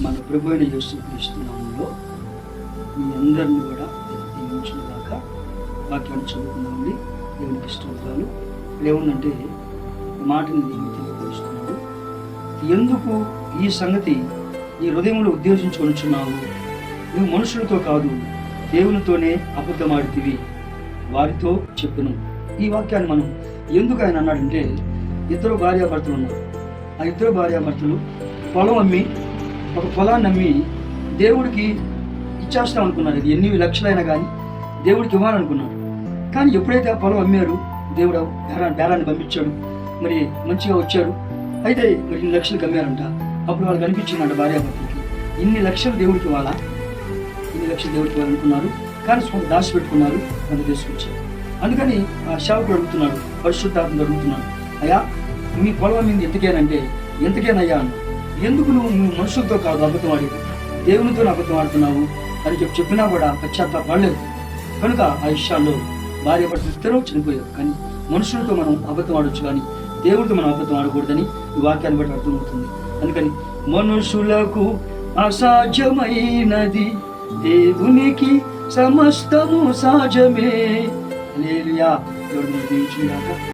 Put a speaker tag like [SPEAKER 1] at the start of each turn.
[SPEAKER 1] మన ప్రభు అయిన యేసుక్రీస్తు నామములో మీ అందరిని కూడా దీవించిన దాకా వాక్యాన్ని చదువుకుందామండి. దేవునికి స్తోత్రాలు. ఏముందంటే మాటని తెలియపరుస్తున్నాడు. ఎందుకు ఈ సంగతి నీ హృదయంలో ఉద్దేశించుకొనుచున్నావు? నువ్వు మనుషులతో కాదు దేవునితోనే అబద్ధమాడితివి వారితో చెప్పును. ఈ వాక్యాన్ని మనం ఎందుకు ఆయన అన్నాడంటే, ఇద్దరు భార్యాభర్తలు ఉన్నారు. ఆ ఇద్దరు భార్యాభర్తలు పొలం అమ్మి, ఒక పొలాన్ని అమ్మి దేవుడికి ఇచ్చేస్తాం అనుకున్నారు. ఇది ఎన్ని లక్షలైనా కానీ దేవుడికి ఇవ్వాలనుకున్నాడు. కానీ ఎప్పుడైతే ఆ పొలం అమ్మారు, దేవుడు బేరాన్ని పంపించాడు. మరి మంచిగా వచ్చారు. అయితే మరి ఇన్ని లక్షలకు అమ్మారంట. అప్పుడు వాళ్ళకి అనిపించిందంట భార్యాభర్తలకి, ఇన్ని లక్షలు దేవుడికి ఇవ్వాలా, ఇన్ని లక్షలు దేవుడికి ఇవ్వాలనుకున్నారు. కానీ స్వంత దాచి పెట్టుకున్నారు, కొంత తీసుకొచ్చారు. అందుకని ఆ సేవకుడు అడుగుతున్నాడు, పరిశుద్ధాత్మ అడుగుతున్నాడు, అయ్యా మీ పొలం మీద ఎంతకేనయ్యా అన్న, ఎందుకు నువ్వు మనుషులతో కాదు అబద్ధం ఆడేది, దేవునితో అబద్ధం ఆడుతున్నావు అని చెప్పినా కూడా పశ్చాత్తాపడలేదు. కనుక ఆ విషయాల్లో భార్యాభర్తలు ఇద్దరూ చనిపోయారు. కానీ మనుషులతో మనం అబద్ధం ఆడొచ్చు, కానీ దేవుడితో మనం అబద్ధం ఆడకూడదని ఈ వాక్యాన్ని బట్టి అర్థమవుతుంది. అందుకని మనుషులకు అసాధ్యమైనది దేవునికి సమస్తము సాధ్యమే. హల్లెలూయా. దేవుడు దీవించుగాక.